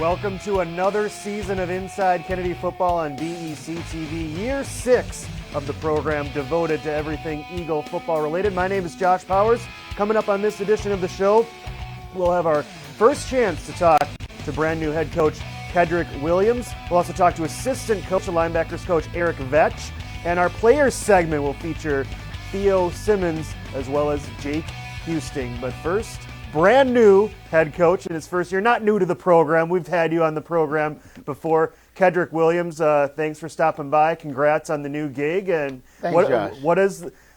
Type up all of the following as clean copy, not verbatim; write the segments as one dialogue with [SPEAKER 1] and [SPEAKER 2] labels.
[SPEAKER 1] Welcome to another season of Inside Kennedy Football on BEC-TV, year 6 of the program devoted to everything Eagle football related. My name is Josh Powers. Coming up on this edition of the show, we'll have our first chance to talk to brand new head coach Kedrick Williams. We'll also talk to assistant coach, the linebackers coach Eric Vetch. And our players segment will feature Theo Simmons as well as Jake Husting. But first, brand new head coach in his first year. Not new to the program. We've had you on the program before. Kedrick Williams, thanks for stopping by. Congrats on the new gig. And
[SPEAKER 2] thanks, Josh.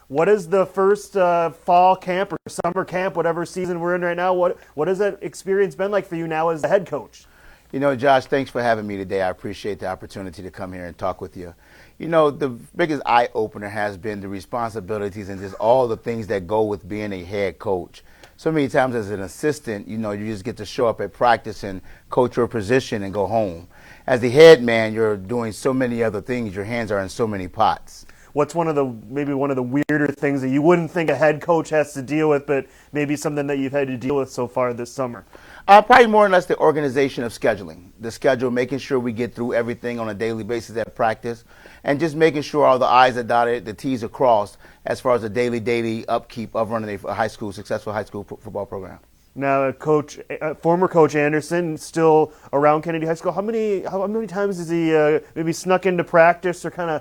[SPEAKER 1] What is the first fall camp or summer camp, whatever season we're in right now? What has that experience been like for you now as the head coach?
[SPEAKER 2] You know, Josh, thanks for having me today. I appreciate the opportunity to come here and talk with you. You know, the biggest eye-opener has been the responsibilities and just all the things that go with being a head coach. So many times as an assistant, you know, you just get to show up at practice and coach your position and go home. As the head man, you're doing so many other things. Your hands are in so many pots.
[SPEAKER 1] What's maybe one of the weirder things that you wouldn't think a head coach has to deal with, but maybe something that you've had to deal with so far this summer?
[SPEAKER 2] Probably more or less the organization of scheduling. The schedule, making sure we get through everything on a daily basis at practice, and just making sure all the I's are dotted, the T's are crossed as far as the daily upkeep of running a successful high school football program.
[SPEAKER 1] Now, former Coach Anderson, still around Kennedy High School. How many times has he maybe snuck into practice or kind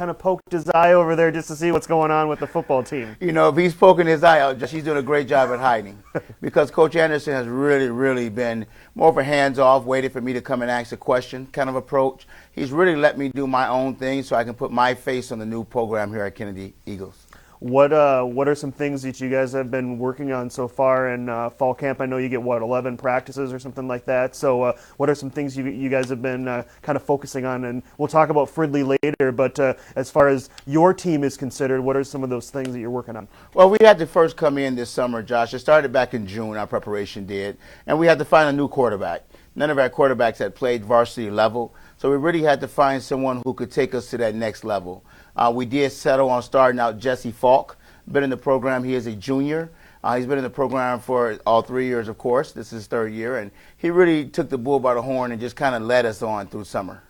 [SPEAKER 1] of poked his eye over there just to see what's going on with the football team?
[SPEAKER 2] You know, if he's poking his eye out, he's doing a great job at hiding. Because Coach Anderson has really been more of a hands-off, waited for me to come and ask a question kind of approach. He's really let me do my own thing so I can put my face on the new program here at Kennedy Eagles.
[SPEAKER 1] What are some things that you guys have been working on so far in fall camp? I know you get, 11 practices or something like that. So what are some things you guys have been kind of focusing on? And we'll talk about Fridley later, but as far as your team is considered, what are some of those things that you're working on?
[SPEAKER 2] Well, we had to first come in this summer, Josh. It started back in June, our preparation did, and we had to find a new quarterback. None of our quarterbacks had played varsity level, so we really had to find someone who could take us to that next level. We did settle on starting out Jesse Falk. Been in the program. He is a junior. He's been in the program for all 3 years, of course. This is his third year, and he really took the bull by the horn and just kind of led us on through summer.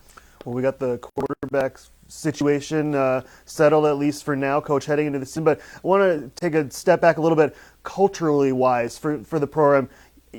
[SPEAKER 1] Well, we got the quarterback situation settled, at least for now, Coach, heading into the season. But I want to take a step back a little bit culturally wise for the program.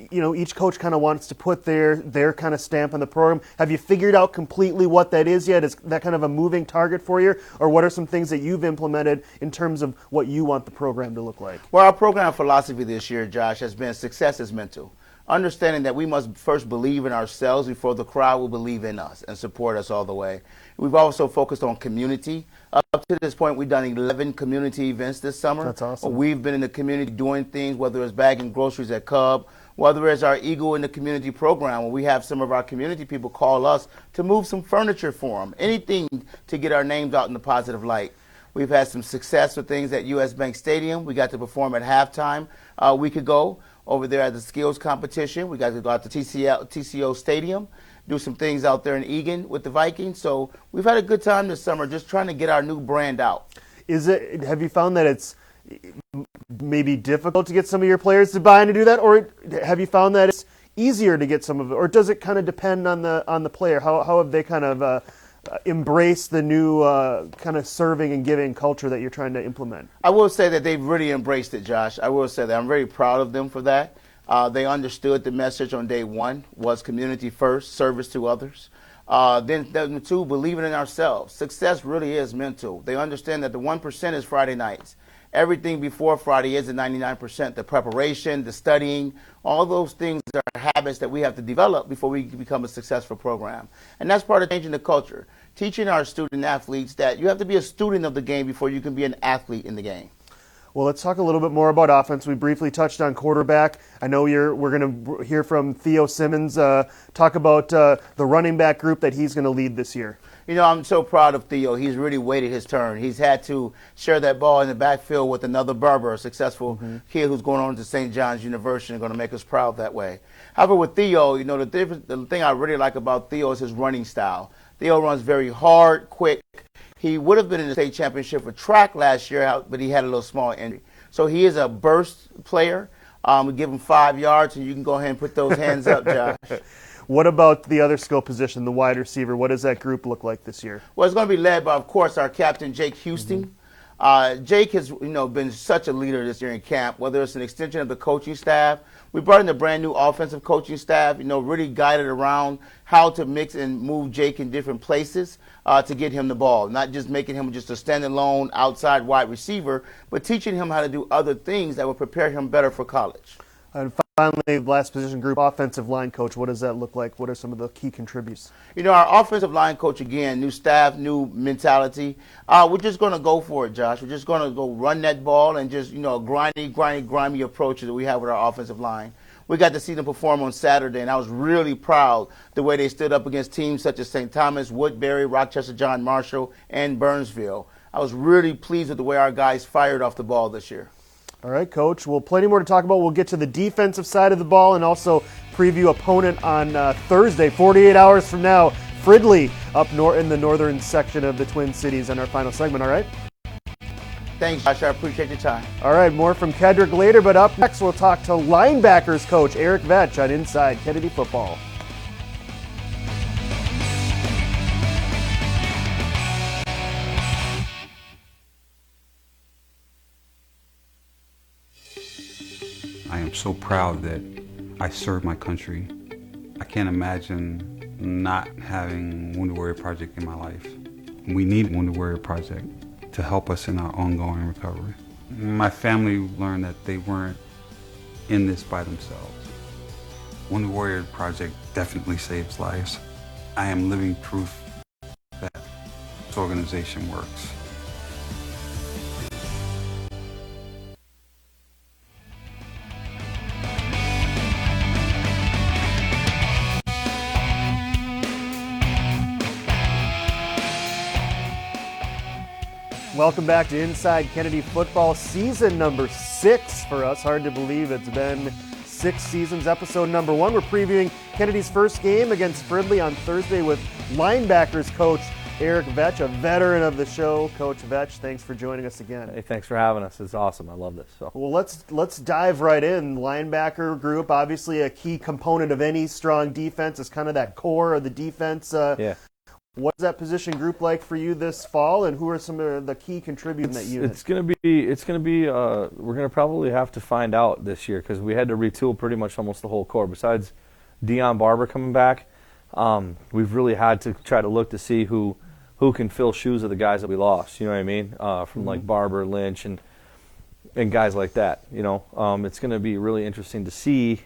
[SPEAKER 1] You know, each coach kind of wants to put their kind of stamp on the program. Have you figured out completely what that is yet? Is that kind of a moving target for you? Or what are some things that you've implemented in terms of what you want the program to look like?
[SPEAKER 2] Well, our program philosophy this year, Josh, has been success is mental. Understanding that we must first believe in ourselves before the crowd will believe in us and support us all the way. We've also focused on community. Up to this point, we've done 11 community events this summer.
[SPEAKER 1] That's awesome.
[SPEAKER 2] We've been in the community doing things, whether it's bagging groceries at Cub, whether it's our Eagle in the Community program, where we have some of our community people call us to move some furniture for them, anything to get our names out in the positive light. We've had some success with things at U.S. Bank Stadium. We got to perform at halftime a week ago over there at the skills competition. We got to go out to TCO Stadium, do some things out there in Eagan with the Vikings. So we've had a good time this summer just trying to get our new brand out.
[SPEAKER 1] Have you found that it's maybe difficult to get some of your players to buy in to do that, or have you found that it's easier to get some of it, or does it kind of depend on the player? How have they kind of embraced the new kind of serving and giving culture that you're trying to implement? I
[SPEAKER 2] will say that they've really embraced it, Josh. I will say that I'm very proud of them for that. They understood the message on day one was community first, service to others. Then two, believing in ourselves. Success really is mental. They understand that the 1% is Friday nights. Everything before Friday is the 99%. The preparation, the studying, all those things are habits that we have to develop before we become a successful program. And that's part of changing the culture. Teaching our student athletes that you have to be a student of the game before you can be an athlete in the game.
[SPEAKER 1] Well, let's talk a little bit more about offense. We briefly touched on quarterback. I know we're going to hear from Theo Simmons talk about the running back group that he's going to lead this year.
[SPEAKER 2] You know, I'm so proud of Theo. He's really waited his turn. He's had to share that ball in the backfield with another Berber, a successful kid who's going on to St. John's University and going to make us proud that way. However, with Theo, you know, the thing I really like about Theo is his running style. Theo runs very hard, quick. He would have been in the state championship for track last year, but he had a little small injury. So he is a burst player. We give him 5 yards, and you can go ahead and put those hands up, Josh.
[SPEAKER 1] What about the other skill position, the wide receiver? What does that group look like this year?
[SPEAKER 2] Well, it's going to be led by, of course, our captain, Jake Houston. Jake has, been such a leader this year in camp, whether it's an extension of the coaching staff. We brought in a brand new offensive coaching staff, really guided around how to mix and move Jake in different places to get him the ball, not just making him just a standalone outside wide receiver, but teaching him how to do other things that will prepare him better for college.
[SPEAKER 1] And finally, last position group, offensive line coach. What does that look like? What are some of the key contributors?
[SPEAKER 2] Our offensive line coach, again, new staff, new mentality. We're just going to go for it, Josh. We're just going to go run that ball and just, grimy approach that we have with our offensive line. We got to see them perform on Saturday, and I was really proud the way they stood up against teams such as St. Thomas, Woodbury, Rochester John Marshall, and Burnsville. I was really pleased with the way our guys fired off the ball this year.
[SPEAKER 1] All right, Coach. Well, plenty more to talk about. We'll get to the defensive side of the ball and also preview opponent on Thursday, 48 hours from now. Fridley up in the northern section of the Twin Cities in our final segment, all right?
[SPEAKER 2] Thanks, Josh. I appreciate your time.
[SPEAKER 1] All right, more from Kedrick later, but up next we'll talk to linebackers coach Eric Vetch on Inside Kennedy Football.
[SPEAKER 3] I am so proud that I serve my country. I can't imagine not having Wounded Warrior Project in my life. We need Wounded Warrior Project to help us in our ongoing recovery. My family learned that they weren't in this by themselves. Wounded Warrior Project definitely saves lives. I am living proof that this organization works.
[SPEAKER 1] Welcome back to Inside Kennedy Football, season number 6 for us. Hard to believe it's been 6 seasons. Episode number 1. We're previewing Kennedy's first game against Fridley on Thursday with linebackers coach Eric Vetch, a veteran of the show. Coach Vetch, thanks for joining us again.
[SPEAKER 4] Hey, thanks for having us. It's awesome. I love this. So.
[SPEAKER 1] Well, let's dive right in. Linebacker group, obviously a key component of any strong defense. Is kind of that core of the defense.
[SPEAKER 4] Yeah.
[SPEAKER 1] What's that position group like for you this fall, and who are some of the key contributors in that unit?
[SPEAKER 4] It's gonna be. We're gonna probably have to find out this year because we had to retool pretty much almost the whole core. Besides Deion Barber coming back, we've really had to try to look to see who can fill shoes of the guys that we lost. You know what I mean? From like Barber, Lynch, and guys like that. It's gonna be really interesting to see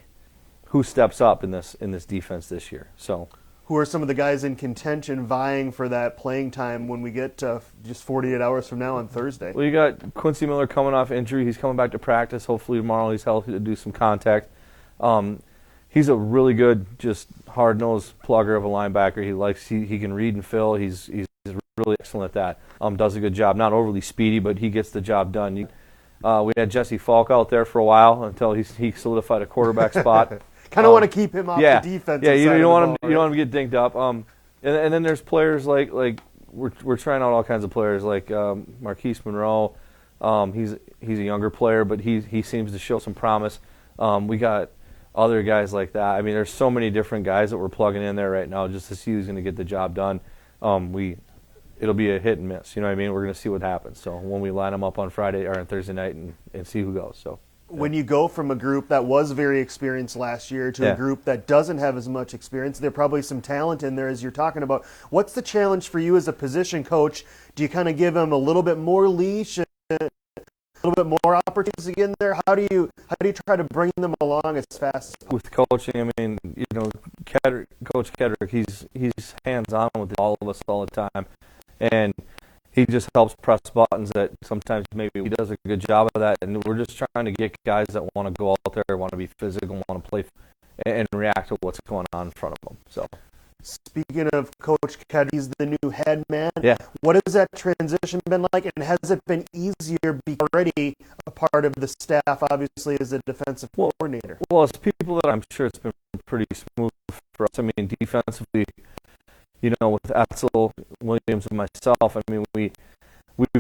[SPEAKER 4] who steps up in this defense this year. So.
[SPEAKER 1] Who are some of the guys in contention vying for that playing time when we get just 48 hours from now on Thursday?
[SPEAKER 4] Well, you got Quincy Miller coming off injury. He's coming back to practice. Hopefully tomorrow he's healthy to do some contact. He's a really good, just hard-nosed plugger of a linebacker. He can read and fill. He's really excellent at that. Does a good job. Not overly speedy, but he gets the job done. We had Jesse Falk out there for a while until he solidified a quarterback spot.
[SPEAKER 1] Kind of want to keep him off the defense.
[SPEAKER 4] Yeah, you don't want him. You don't want him to get dinked up. And then there's players like we're trying out all kinds of players like Marquise Monroe. He's a younger player, but he seems to show some promise. We got other guys like that. I mean, there's so many different guys that we're plugging in there right now just to see who's going to get the job done. It'll be a hit and miss. You know what I mean? We're going to see what happens. So when we line them up on Friday or on Thursday night and see who goes. So.
[SPEAKER 1] When you go from a group that was very experienced last year to a group that doesn't have as much experience, there are probably some talent in there as you're talking about. What's the challenge for you as a position coach? Do you kind of give them a little bit more leash, a little bit more opportunities to get in there? How do you try to bring them along as fast as possible?
[SPEAKER 4] With coaching, I mean, Coach Kedrick, he's hands-on with all of us all the time, and he just helps press buttons that sometimes maybe he does a good job of that, and we're just trying to get guys that want to go out there, want to be physical, want to play, and react to what's going on in front of them. So,
[SPEAKER 1] speaking of Coach Kedrick, he's the new head man.
[SPEAKER 4] Yeah.
[SPEAKER 1] What has that transition been like, and has it been easier because already a part of the staff, obviously, as a defensive coordinator?
[SPEAKER 4] Well, as people that I'm sure it's been pretty smooth for us. I mean, defensively, with Etzel, Williams, and myself, I mean, we've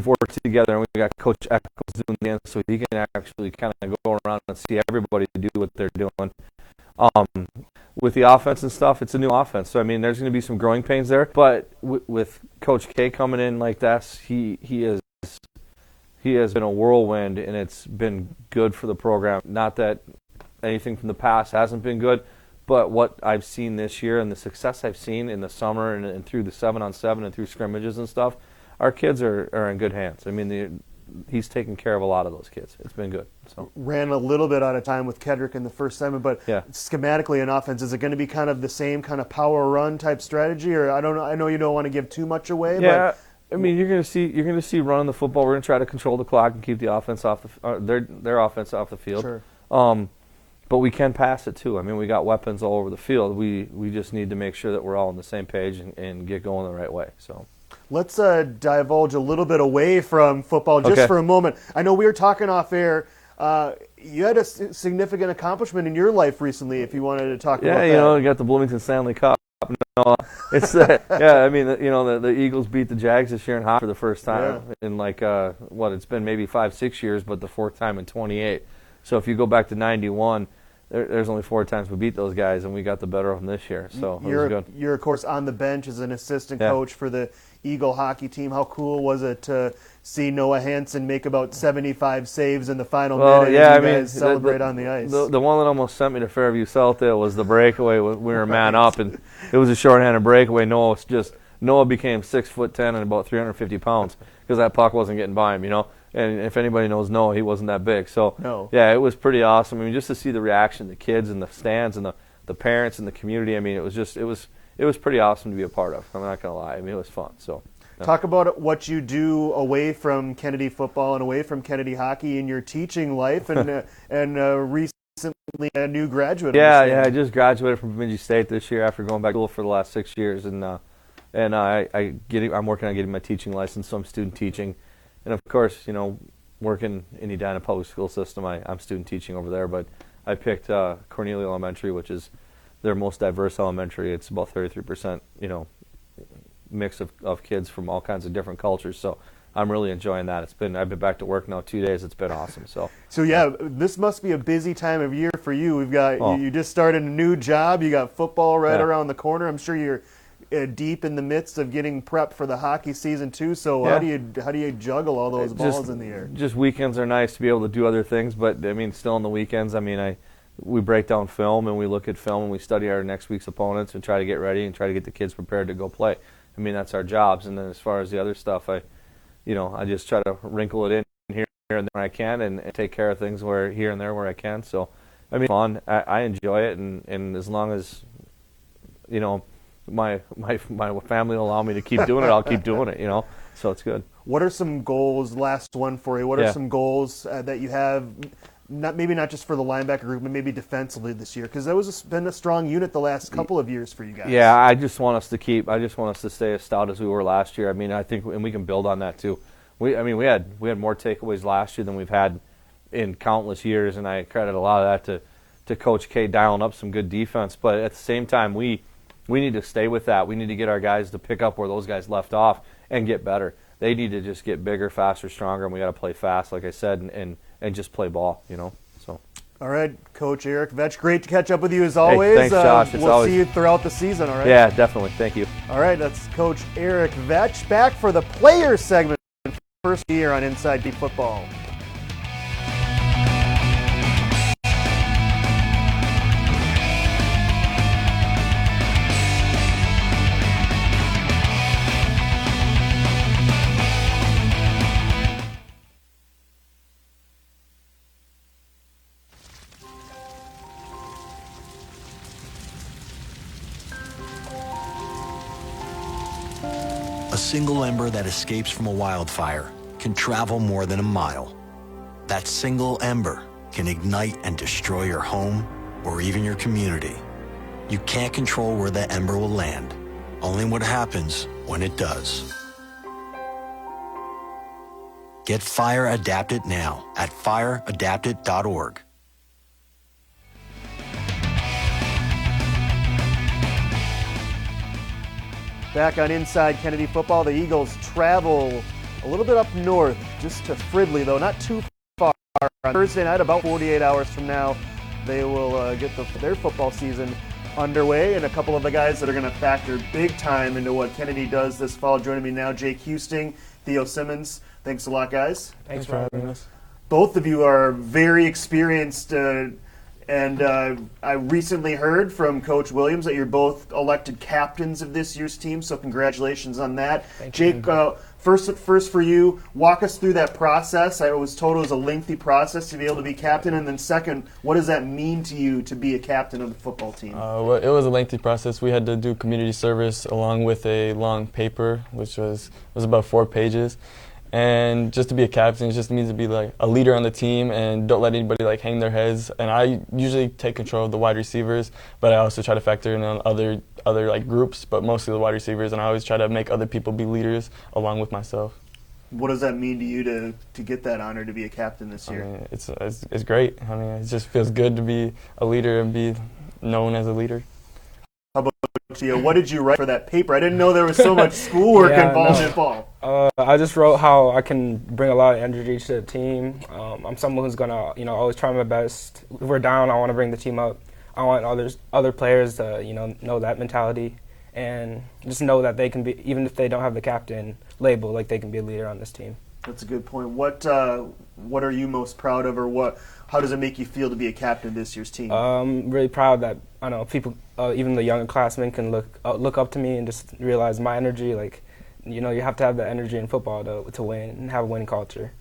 [SPEAKER 4] worked together, and we got Coach Eccles doing the end, so he can actually kind of go around and see everybody do what they're doing. with the offense and stuff, it's a new offense. So, I mean, there's going to be some growing pains there. But with Coach K coming in like this, he has been a whirlwind, and it's been good for the program. Not that anything from the past hasn't been good, but what I've seen this year and the success I've seen in the summer and through the 7-on-7 and through scrimmages and stuff, our kids are in good hands. I mean, he's taken care of a lot of those kids. It's been good. So
[SPEAKER 1] ran a little bit out of time with Kedrick in the first segment, but
[SPEAKER 4] yeah.
[SPEAKER 1] Schematically in offense, is it going to be kind of the same kind of power run type strategy, or I don't know? I know you don't want to give too much away.
[SPEAKER 4] Yeah,
[SPEAKER 1] but
[SPEAKER 4] I mean, you're going to see running the football. We're going to try to control the clock and keep the offense off their offense off the field.
[SPEAKER 1] Sure.
[SPEAKER 4] But we can pass it too. I mean, we got weapons all over the field. We just need to make sure that we're all on the same page and get going the right way. So
[SPEAKER 1] let's divulge a little bit away from football just for a moment. I know we were talking off air. You had a significant accomplishment in your life recently. If you wanted to talk about that.
[SPEAKER 4] Yeah, you got the Bloomington Stanley Cup. No, it's yeah. I mean, the Eagles beat the Jags this year in hockey for the first time in it's been maybe 5-6 years, but the fourth time in 28. So if you go back to 91. There's only 4 times we beat those guys, and we got the better of them this year. So it was good.
[SPEAKER 1] You're, of course, on the bench as an assistant coach for the Eagle hockey team. How cool was it to see Noah Hansen make about 75 saves in the final minute and you guys celebrate on the ice?
[SPEAKER 4] The one that almost sent me to Fairview Southdale was the breakaway. We were man up, and it was a shorthanded breakaway. Noah became 6'10" and about 350 pounds because that puck wasn't getting by him, And if anybody knows Noah, he wasn't that big. So, yeah, it was pretty awesome. I mean, just to see the reaction of the kids and the stands and the parents and the community, I mean, it was pretty awesome to be a part of. I'm not going to lie. I mean, it was fun. So,
[SPEAKER 1] talk about what you do away from Kennedy football and away from Kennedy hockey in your teaching life and recently a new graduate.
[SPEAKER 4] Yeah, I just graduated from Bemidji State this year after going back to school for the last 6 years. And I'm working on getting my teaching license, so I'm student teaching. And, of course, working in Edina Public School System, I'm student teaching over there. But I picked Cornelia Elementary, which is their most diverse elementary. It's about 33%, mix of kids from all kinds of different cultures. So I'm really enjoying that. I've been back to work now 2 days. It's been awesome. So
[SPEAKER 1] yeah, this must be a busy time of year for you. We've got you just started a new job. You got football right around the corner. I'm sure you're deep in the midst of getting prepped for the hockey season too. So how do you juggle all those balls in the air?
[SPEAKER 4] Just weekends are nice to be able to do other things, but I mean, still on the weekends. I mean, we break down film and we look at film and we study our next week's opponents and try to get ready and try to get the kids prepared to go play. I mean, that's our jobs. And then as far as the other stuff, I just try to wrinkle it in here and there when I can and take care of things here and there where I can. So I mean, it's fun. I enjoy it, and as long as my family will allow me to keep doing it, I'll keep doing it, so it's good.
[SPEAKER 1] What are some goals, last one for you, what are some goals that you have, maybe not just for the linebacker group, but maybe defensively this year? Because that was been a strong unit the last couple of years for you guys.
[SPEAKER 4] Yeah, I just want us to stay as stout as we were last year. I mean, I think, and we can build on that too. We had more takeaways last year than we've had in countless years, and I credit a lot of that to Coach K dialing up some good defense. But at the same time, we need to stay with that. We need to get our guys to pick up where those guys left off and get better. They need to just get bigger, faster, stronger, and we got to play fast, like I said, and just play ball, So. All
[SPEAKER 1] right, Coach Eric Vetch, great to catch up with you as always.
[SPEAKER 4] Hey, thanks, Josh.
[SPEAKER 1] We'll see you throughout the season, all right?
[SPEAKER 4] Yeah, definitely. Thank you.
[SPEAKER 1] All right, that's Coach Eric Vetch back for the Players segment, first year on Inside Deep Football.
[SPEAKER 5] A single ember that escapes from a wildfire can travel more than a mile. That single ember can ignite and destroy your home or even your community. You can't control where that ember will land, only what happens when it does. Get Fire Adapted now at fireadapted.org.
[SPEAKER 1] Back on Inside Kennedy Football, the Eagles travel a little bit up north, just to Fridley, though, not too far. On Thursday night, about 48 hours from now, they will get their football season underway, and a couple of the guys that are going to factor big time into what Kennedy does this fall. Joining me now, Jake Husting, Theo Simmons. Thanks a lot, guys.
[SPEAKER 6] Thanks for having us.
[SPEAKER 1] Both of you are very experienced, and I recently heard from Coach Williams that you're both elected captains of this year's team, so congratulations on that. Jake, first for you, walk us through that process. I was told it was a lengthy process to be able to be captain, and then second, what does that mean to you to be a captain of the football team?
[SPEAKER 6] Well, it was a lengthy process. We had to do community service along with a long paper, which was about 4 pages. And just to be a captain just means to be like a leader on the team and don't let anybody like hang their heads. And I usually take control of the wide receivers, but I also try to factor in on other like groups, but mostly the wide receivers. And I always try to make other people be leaders along with myself.
[SPEAKER 1] What does that mean to you to get that honor to be a captain this year?
[SPEAKER 6] I mean, it's great. I mean, it just feels good to be a leader and be known as a leader.
[SPEAKER 1] How about you? What did you write for that paper? I didn't know there was so much schoolwork involved in ball.
[SPEAKER 7] I just wrote how I can bring a lot of energy to the team. I'm someone who's gonna, always try my best. If we're down, I want to bring the team up. I want other players to, know that mentality and just know that they can be, even if they don't have the captain label, like they can be a leader on this team.
[SPEAKER 1] That's a good point. What are you most proud of, or how does it make you feel to be a captain of this year's team?
[SPEAKER 7] I'm really proud that people, even the younger classmen, can look up to me and just realize my energy. Like, you have to have the energy in football to win and have a winning culture.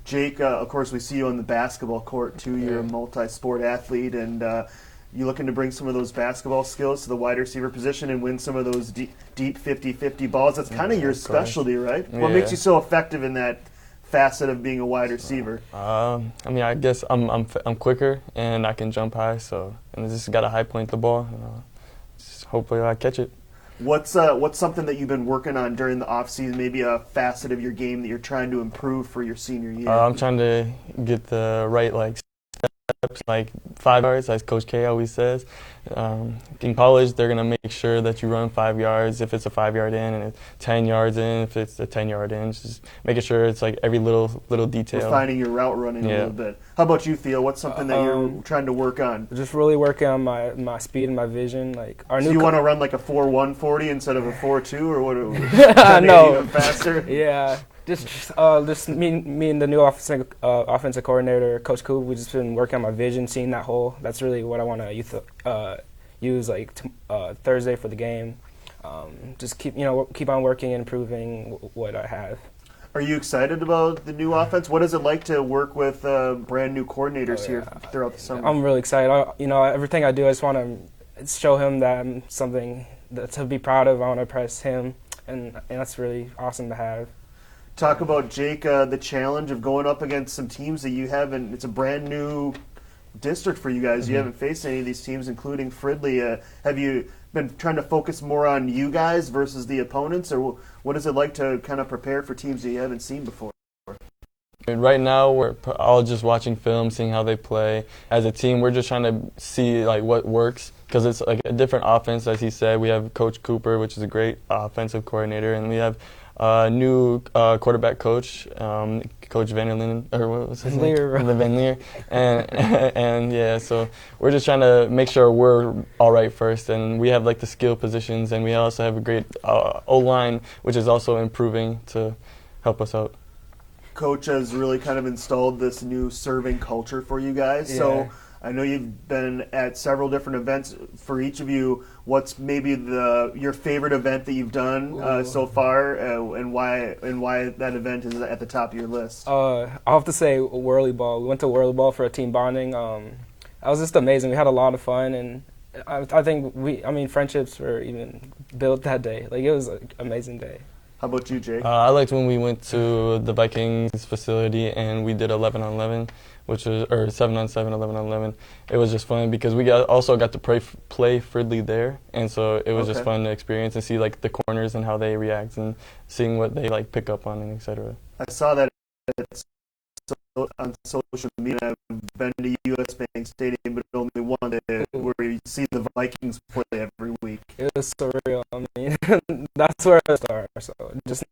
[SPEAKER 1] Jake, of course, we see you on the basketball court too. You're a multi-sport athlete, and you looking to bring some of those basketball skills to the wide receiver position and win some of those deep 50-50 balls. That's kind of your specialty, right? Yeah. What makes you so effective in that facet of being a wide receiver?
[SPEAKER 6] I mean, I guess I'm quicker and I can jump high, and I just got to high point the ball. Just hopefully I catch it.
[SPEAKER 1] What's something that you've been working on during the off season? Maybe a facet of your game that you're trying to improve for your senior year.
[SPEAKER 6] I'm trying to get the right steps, like 5 yards, as Coach K always says. In college, they're gonna make sure that you run 5 yards if it's a 5-yard in, and 10 yards in if it's a 10-yard in. Just making sure it's like every little detail.
[SPEAKER 1] Refining your route running a little bit. How about you, Theo? What's something that you're trying to work on?
[SPEAKER 7] Just really working on my speed and my vision. Like
[SPEAKER 1] so you want to run like a 4.140 instead of a 4.2, or what?
[SPEAKER 7] No,
[SPEAKER 1] even faster.
[SPEAKER 7] Yeah. Just me and the new offensive coordinator, Coach Coop, we've just been working on my vision, seeing that hole. That's really what I want to use like Thursday for the game. Just keep on working and improving what I have.
[SPEAKER 1] Are you excited about the new offense? What is it like to work with brand new coordinators here throughout the summer?
[SPEAKER 7] I'm really excited. Everything I do, I just want to show him that I'm something to be proud of. I want to impress him, and that's really awesome to have.
[SPEAKER 1] Talk about, Jake, the challenge of going up against some teams that you haven't. It's a brand new district for you guys. You haven't faced any of these teams, including Fridley. Have you been trying to focus more on you guys versus the opponents, or what is it like to kind of prepare for teams that you haven't seen before?
[SPEAKER 6] Right now, we're all just watching film, seeing how they play. As a team, we're just trying to see like what works, because it's like a different offense. As he said, we have Coach Cooper, which is a great offensive coordinator, and we have new quarterback coach, Coach Van Leer, or what was his name? Van Leer. And yeah, so we're just trying to make sure we're all right first, and we have like the skill positions, and we also have a great O-line, which is also improving to help us out.
[SPEAKER 1] Coach has really kind of installed this new serving culture for you guys. Yeah. So I know you've been at several different events. For each of you, what's maybe your favorite event that you've done so far, and why that event is at the top of your list?
[SPEAKER 7] I'll have to say Whirly Ball. We went to Whirly Ball for a team bonding. That was just amazing. We had a lot of fun, and I think friendships were even built that day. Like, it was an amazing day.
[SPEAKER 1] How about you, Jake?
[SPEAKER 6] I liked when we went to the Vikings facility and we did 11-on-11, which was 7-on-7, 11-on-11. It was just fun because we also got to play Fridley there, and so it was just fun to experience and see like the corners and how they react and seeing what they like pick up on and etc.
[SPEAKER 1] I saw that on social media. I've been to US Bank Stadium, but only one where you see the Vikings play every week.
[SPEAKER 7] It was surreal. I mean, that's where I started. So just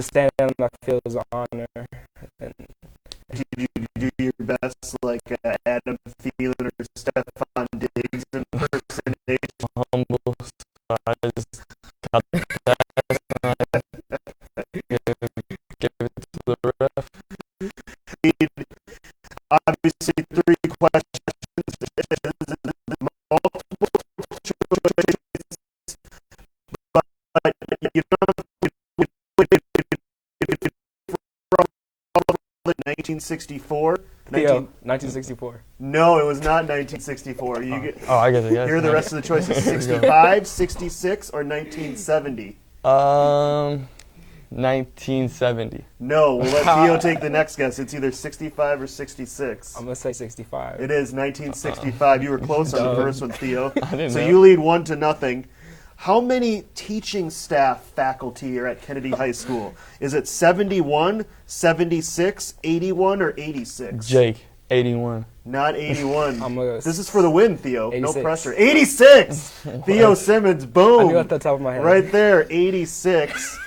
[SPEAKER 7] standing on that field is an honor. And
[SPEAKER 1] did you do your best, like Adam Thielen or Stephon Diggs in person
[SPEAKER 6] got that, give it to the ref.
[SPEAKER 1] Obviously, 3 questions. Multiple choice, but you don't 1964.
[SPEAKER 7] 1964.
[SPEAKER 1] No, it was not 1964. You get,
[SPEAKER 6] I guess.
[SPEAKER 1] here are the rest of the choices: 65, 66, or 1970.
[SPEAKER 6] 1970.
[SPEAKER 1] No, we'll let Theo take the next guess. It's either 65 or 66.
[SPEAKER 7] I'm gonna say 65.
[SPEAKER 1] It is 1965. You were close on the first one, Theo.
[SPEAKER 6] I didn't
[SPEAKER 1] So
[SPEAKER 6] know.
[SPEAKER 1] you lead 1-0. How many teaching staff faculty are at Kennedy High School? Is it 71, 76, 81, or 86?
[SPEAKER 6] Jake, 81.
[SPEAKER 1] Not 81. This is for the win, Theo.
[SPEAKER 7] 86.
[SPEAKER 1] No pressure. 86! Theo Simmons, boom.
[SPEAKER 7] I knew at the top of my head.
[SPEAKER 1] Right there, 86.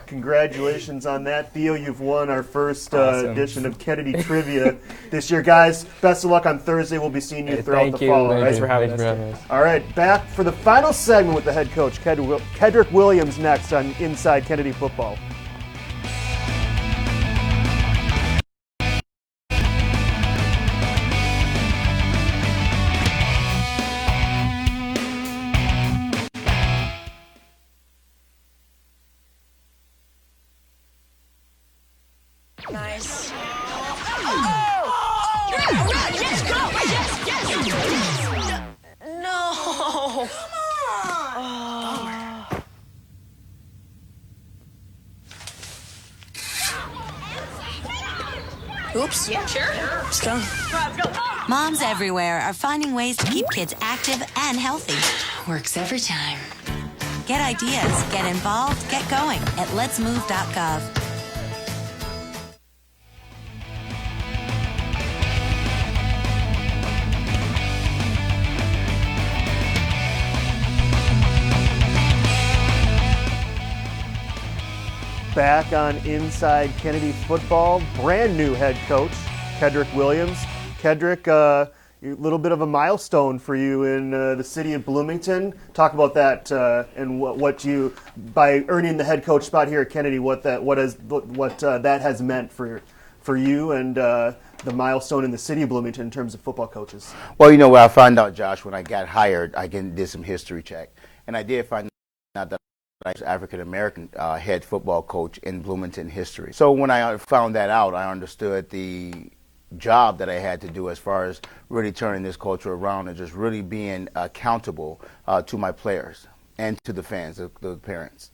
[SPEAKER 1] Congratulations on that. Theo, you've won our first
[SPEAKER 7] Awesome.
[SPEAKER 1] edition of Kennedy Trivia this year. Guys, best of luck on Thursday. We'll be seeing you throughout
[SPEAKER 7] thank
[SPEAKER 1] the
[SPEAKER 7] you.
[SPEAKER 1] fall.
[SPEAKER 7] Thanks
[SPEAKER 1] Right?
[SPEAKER 7] for having
[SPEAKER 6] Thanks
[SPEAKER 7] us.
[SPEAKER 1] All right, back for the final segment with the head coach, Kedrick Williams, next on Inside Kennedy Football.
[SPEAKER 8] Nice. Oh! Yes, go! Yes! No! Oops. Yeah, sure. Let's go.
[SPEAKER 9] Moms everywhere are finding ways to keep kids active and healthy.
[SPEAKER 8] Works every time.
[SPEAKER 9] Get ideas, get involved, get going at letsmove.gov.
[SPEAKER 1] Back on Inside Kennedy Football, brand new head coach, Kedrick Williams. Kedrick, a little bit of a milestone for you in the city of Bloomington. Talk about that and what you, by earning the head coach spot here at Kennedy, what that has meant for you and the milestone in the city of Bloomington in terms of football coaches.
[SPEAKER 2] Well, you know what I found out, Josh, when I got hired, I did some history check, and I did find out that I was African-American head football coach in Bloomington history. So when I found that out, I understood the job that I had to do as far as really turning this culture around and just really being accountable to my players and to the fans, the parents.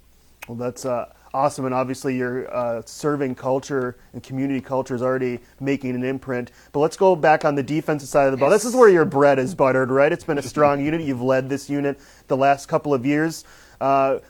[SPEAKER 1] Well, that's awesome, and obviously your serving culture and community culture is already making an imprint. But let's go back on the defensive side of the ball. This is where your bread is buttered, right? It's been a strong unit. You've led this unit the last couple of years.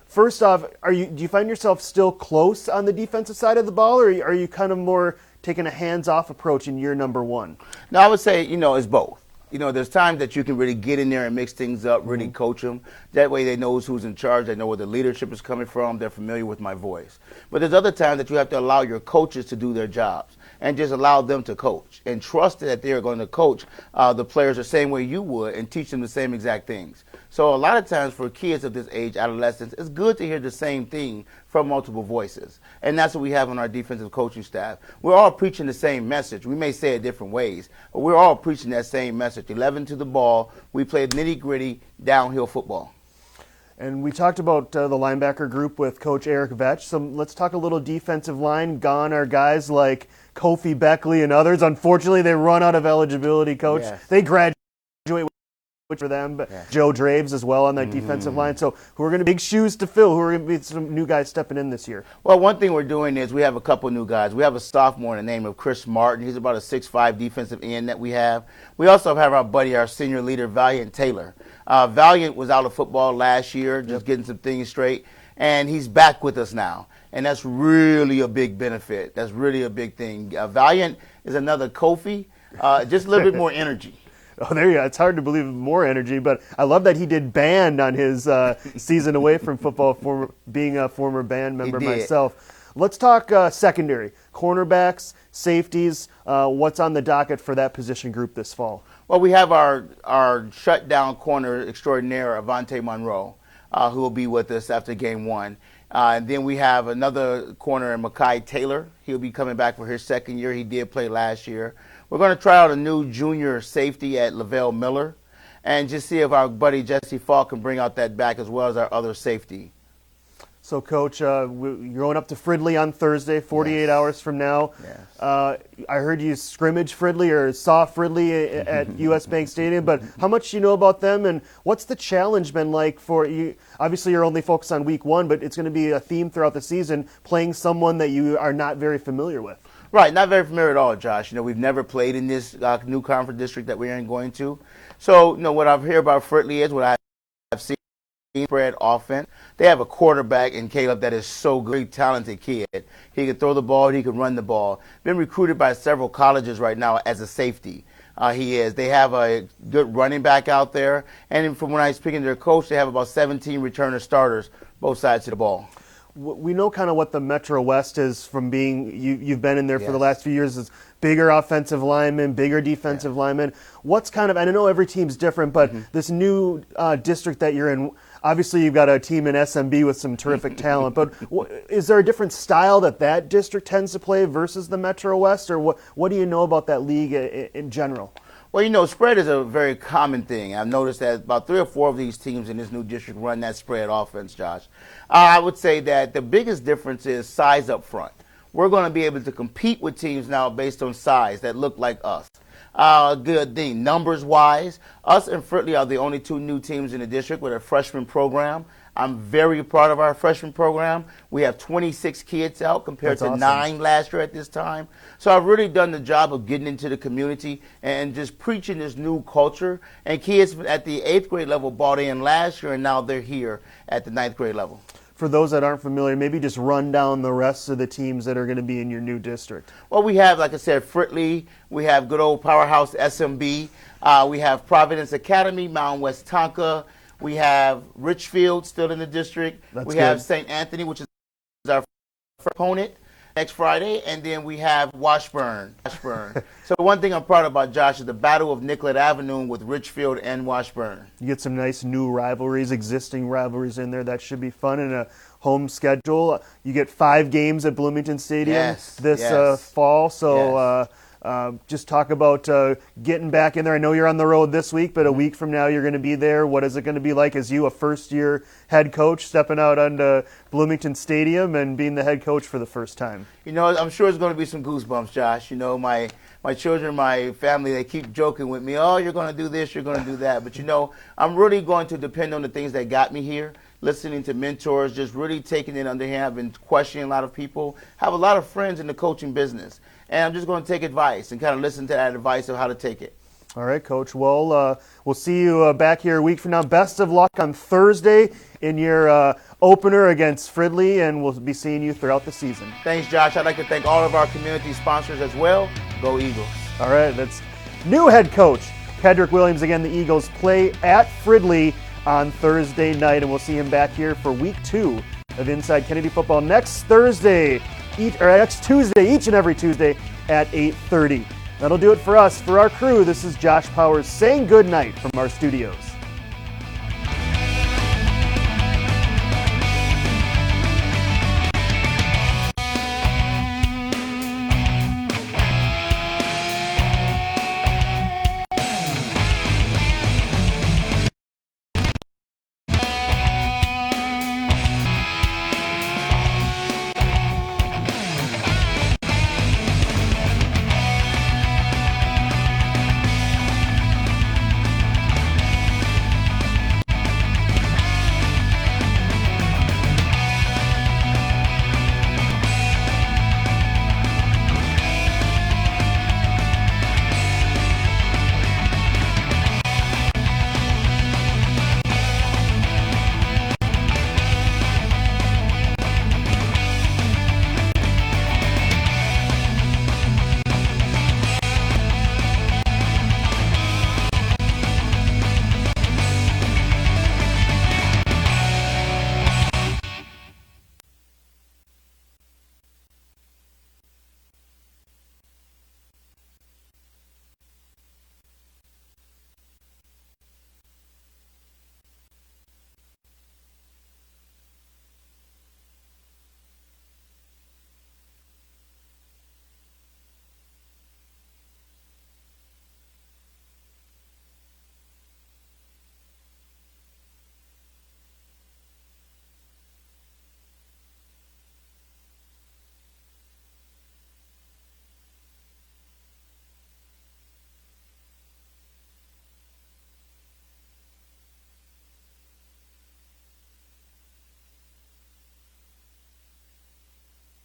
[SPEAKER 1] First off, do you find yourself still close on the defensive side of the ball, or are you kind of more taking a hands-off approach in year number one?
[SPEAKER 2] No, I would say, it's both. There's times that you can really get in there and mix things up, really coach them. That way they know who's in charge. They know where the leadership is coming from. They're familiar with my voice. But there's other times that you have to allow your coaches to do their jobs and just allow them to coach and trust that they're going to coach the players the same way you would and teach them the same exact things. So a lot of times for kids of this age, adolescents, it's good to hear the same thing from multiple voices. And that's what we have on our defensive coaching staff. We're all preaching the same message. We may say it different ways, but we're all preaching that same message. 11 to the ball. We play nitty-gritty downhill football.
[SPEAKER 1] And we talked about the linebacker group with Coach Eric Vetch. So let's talk a little defensive line. Gone are guys like Kofi Beckley and others. Unfortunately, they run out of eligibility, Coach.
[SPEAKER 2] Yes.
[SPEAKER 1] They graduate for them, but Joe Draves as well on that defensive line. So who are going to be big shoes to fill? Who are going to be some new guys stepping in this year?
[SPEAKER 2] Well, one thing we're doing is we have a couple new guys. We have a sophomore in the name of Chris Martin. He's about a 6'5" defensive end that we have. We also have our senior leader, Valiant Taylor. Valiant was out of football last year, just getting some things straight, and he's back with us now. And that's really a big benefit. That's really a big thing. Valiant is another Kofi, just a little bit more energy.
[SPEAKER 1] Oh, there you go. It's hard to believe more energy, but I love that he did band on his season away from football, being a former band member myself. Let's talk secondary, cornerbacks, safeties. What's on the docket for that position group this fall?
[SPEAKER 2] Well, we have our shutdown corner extraordinaire, Avante Monroe. who will be with us after game 1. And then we have another corner in Mekhi Taylor. He'll be coming back for his second year. He did play last year. We're going to try out a new junior safety at Lavelle Miller and just see if our buddy Jesse Falk can bring out that back as well as our other safety.
[SPEAKER 1] So, Coach, you're going up to Fridley on Thursday, 48 hours from now.
[SPEAKER 2] Yes.
[SPEAKER 1] I heard you scrimmage Fridley or saw Fridley at U.S. Bank Stadium, but how much do you know about them, and what's the challenge been like for you? Obviously, you're only focused on week 1, but it's going to be a theme throughout the season, playing someone that you are not very familiar with.
[SPEAKER 2] Right, not very familiar at all, Josh. We've never played in this new conference district that we're going to. So, what I've heard about Fridley is what I've seen. Spread offense. They have a quarterback in Caleb that is so good, talented kid. He can throw the ball, he can run the ball. Been recruited by several colleges right now as a safety. He is. They have a good running back out there, and from when I was speaking to their coach, they have about 17 returner starters, both sides of the ball.
[SPEAKER 1] We know kind of what the Metro West is from being, you've been in there for the
[SPEAKER 2] Yes.
[SPEAKER 1] last few years, is bigger offensive linemen, bigger defensive linemen. What's kind of, and I know every team's different, but this new district that you're in, obviously you've got a team in SMB with some terrific talent, but is there a different style that district tends to play versus the Metro West, or what do you know about that league in general?
[SPEAKER 2] Well, spread is a very common thing. I've noticed that about 3 or 4 of these teams in this new district run that spread offense, Josh. I would say that the biggest difference is size up front. We're going to be able to compete with teams now based on size that look like us. Good thing, numbers-wise, us and Fridley are the only 2 new teams in the district with a freshman program. I'm very proud of our freshman program. We have 26 kids out compared to 9 last year at this time. So I've really done the job of getting into the community and just preaching this new culture. And kids at the 8th grade level bought in last year, and now they're here at the 9th grade level.
[SPEAKER 1] For those that aren't familiar, maybe just run down the rest of the teams that are going to be in your new district.
[SPEAKER 2] Well, we have, like I said, Fridley. We have good old powerhouse SMB. We have Providence Academy, Mountain West Tonka. We have Richfield still in the district. We have St. Anthony, which is our opponent next Friday. And then we have Washburn. So one thing I'm proud about, Josh, is the Battle of Nicollet Avenue with Richfield and Washburn.
[SPEAKER 1] You get some nice new rivalries, existing rivalries in there. That should be fun in a home schedule. You get 5 games at Bloomington Stadium this fall. So just talk about getting back in there. I know you're on the road this week, but a week from now you're going to be there. What is it going to be like as you, a first-year head coach, stepping out onto Bloomington Stadium and being the head coach for the first time?
[SPEAKER 2] I'm sure it's going to be some goosebumps, Josh. My children, my family, they keep joking with me, oh, you're going to do this, you're going to do that. But, I'm really going to depend on the things that got me here, listening to mentors, just really taking it under hand. I've been questioning a lot of people, have a lot of friends in the coaching business. And I'm just going to take advice and kind of listen to that advice of how to take it.
[SPEAKER 1] All right, Coach. Well, we'll see you back here a week from now. Best of luck on Thursday in your opener against Fridley, and we'll be seeing you throughout the season.
[SPEAKER 2] Thanks, Josh. I'd like to thank all of our community sponsors as well. Go Eagles.
[SPEAKER 1] All right, that's new head coach Kedrick Williams. Again, the Eagles play at Fridley on Thursday night, and we'll see him back here for week 2 of Inside Kennedy Football next Tuesday, each and every Tuesday at 8:30. That'll do it for us. For our crew, this is Josh Powers saying good night from our studios.